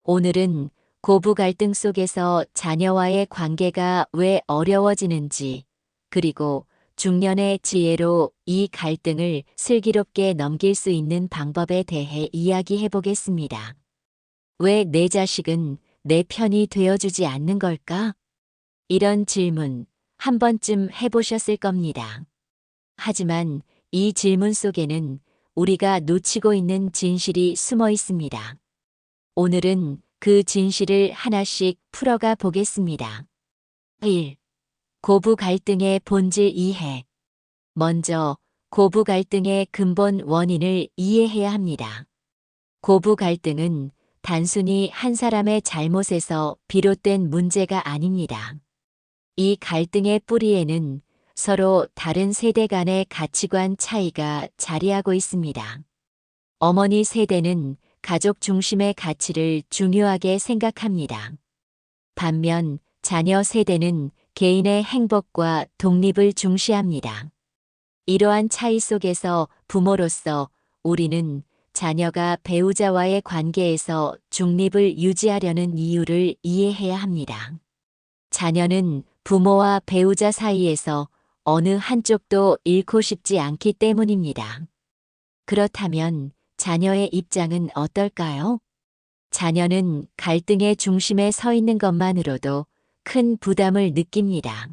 오늘은 고부 갈등 속에서 자녀와의 관계가 왜 어려워지는지, 그리고 중년의 지혜로 이 갈등을 슬기롭게 넘길 수 있는 방법에 대해 이야기해 보겠습니다. 왜 내 자식은 내 편이 되어주지 않는 걸까? 이런 질문 한 번쯤 해보셨을 겁니다. 하지만 이 질문 속에는 우리가 놓치고 있는 진실이 숨어 있습니다. 오늘은 그 진실을 하나씩 풀어가 보겠습니다. 1. 고부 갈등의 본질 이해. 먼저 고부 갈등의 근본 원인을 이해해야 합니다. 고부 갈등은 단순히 한 사람의 잘못에서 비롯된 문제가 아닙니다. 이 갈등의 뿌리에는 서로 다른 세대 간의 가치관 차이가 자리하고 있습니다. 어머니 세대는 가족 중심의 가치를 중요하게 생각합니다. 반면 자녀 세대는 개인의 행복과 독립을 중시합니다. 이러한 차이 속에서 부모로서 우리는 자녀가 배우자와의 관계에서 중립을 유지하려는 이유를 이해해야 합니다. 자녀는 부모와 배우자 사이에서 어느 한쪽도 잃고 싶지 않기 때문입니다. 그렇다면 자녀의 입장은 어떨까요? 자녀는 갈등의 중심에 서 있는 것만으로도 큰 부담을 느낍니다.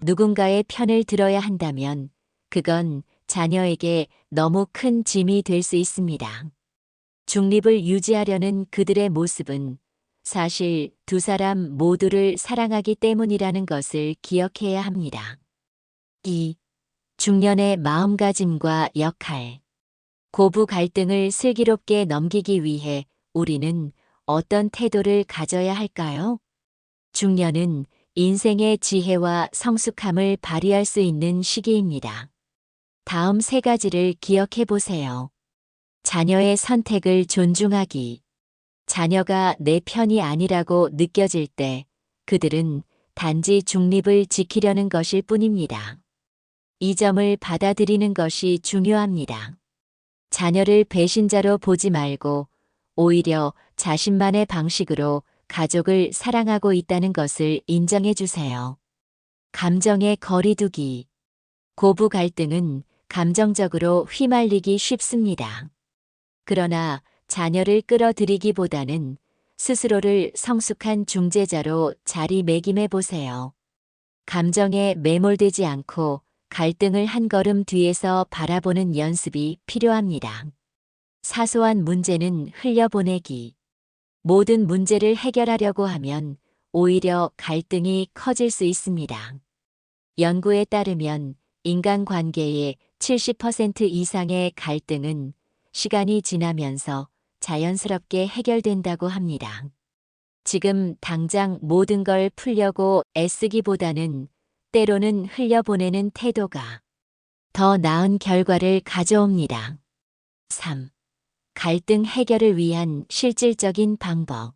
누군가의 편을 들어야 한다면 그건 자녀에게 너무 큰 짐이 될 수 있습니다. 중립을 유지하려는 그들의 모습은 사실 두 사람 모두를 사랑하기 때문이라는 것을 기억해야 합니다. 2. 중년의 마음가짐과 역할. 고부 갈등을 슬기롭게 넘기기 위해 우리는 어떤 태도를 가져야 할까요? 중년은 인생의 지혜와 성숙함을 발휘할 수 있는 시기입니다. 다음 세 가지를 기억해 보세요. 자녀의 선택을 존중하기. 자녀가 내 편이 아니라고 느껴질 때 그들은 단지 중립을 지키려는 것일 뿐입니다. 이 점을 받아들이는 것이 중요합니다. 자녀를 배신자로 보지 말고 오히려 자신만의 방식으로 가족을 사랑하고 있다는 것을 인정해 주세요. 감정의 거리두기. 고부 갈등은 감정적으로 휘말리기 쉽습니다. 그러나 자녀를 끌어들이기보다는 스스로를 성숙한 중재자로 자리매김해 보세요. 감정에 매몰되지 않고 갈등을 한 걸음 뒤에서 바라보는 연습이 필요합니다. 사소한 문제는 흘려보내기. 모든 문제를 해결하려고 하면 오히려 갈등이 커질 수 있습니다. 연구에 따르면 인간관계의 70% 이상의 갈등은 시간이 지나면서 자연스럽게 해결된다고 합니다. 지금 당장 모든 걸 풀려고 애쓰기보다는 때로는 흘려보내는 태도가 더 나은 결과를 가져옵니다. 3. 갈등 해결을 위한 실질적인 방법.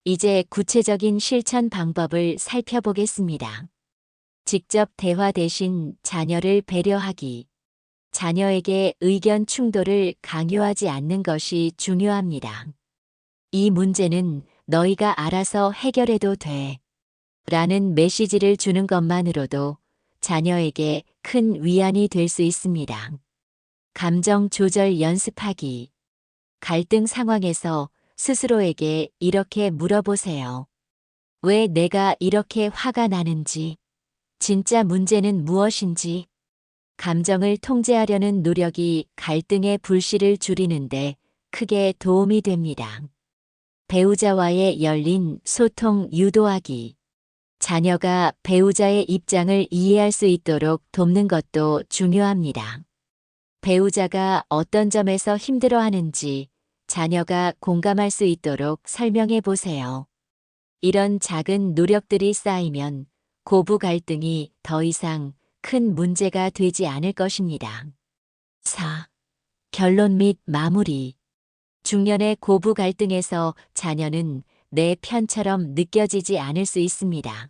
이제 구체적인 실천 방법을 살펴보겠습니다. 직접 대화 대신 자녀를 배려하기. 자녀에게 의견 충돌을 강요하지 않는 것이 중요합니다. 이 문제는 너희가 알아서 해결해도 돼. 라는 메시지를 주는 것만으로도 자녀에게 큰 위안이 될 수 있습니다. 감정 조절 연습하기. 갈등 상황에서 스스로에게 이렇게 물어보세요. 왜 내가 이렇게 화가 나는지, 진짜 문제는 무엇인지. 감정을 통제하려는 노력이 갈등의 불씨를 줄이는데 크게 도움이 됩니다. 배우자와의 열린 소통 유도하기. 자녀가 배우자의 입장을 이해할 수 있도록 돕는 것도 중요합니다. 배우자가 어떤 점에서 힘들어하는지 자녀가 공감할 수 있도록 설명해 보세요. 이런 작은 노력들이 쌓이면 고부 갈등이 더 이상 큰 문제가 되지 않을 것입니다. 4. 결론 및 마무리. 중년의 고부 갈등에서 자녀는 내 편처럼 느껴지지 않을 수 있습니다.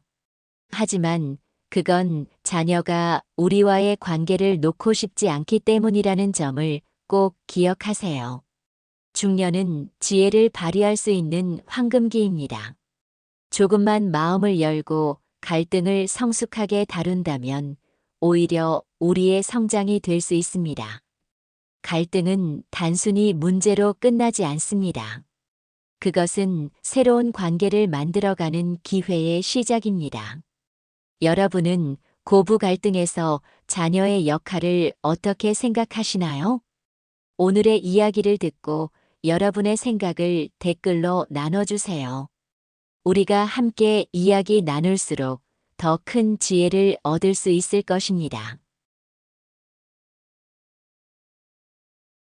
하지만 그건 자녀가 우리와의 관계를 놓고 싶지 않기 때문이라는 점을 꼭 기억하세요. 중년은 지혜를 발휘할 수 있는 황금기입니다. 조금만 마음을 열고 갈등을 성숙하게 다룬다면 오히려 우리의 성장이 될 수 있습니다. 갈등은 단순히 문제로 끝나지 않습니다. 그것은 새로운 관계를 만들어가는 기회의 시작입니다. 여러분은 고부 갈등에서 자녀의 역할을 어떻게 생각하시나요? 오늘의 이야기를 듣고 여러분의 생각을 댓글로 나눠주세요. 우리가 함께 이야기 나눌수록 더 큰 지혜를 얻을 수 있을 것입니다.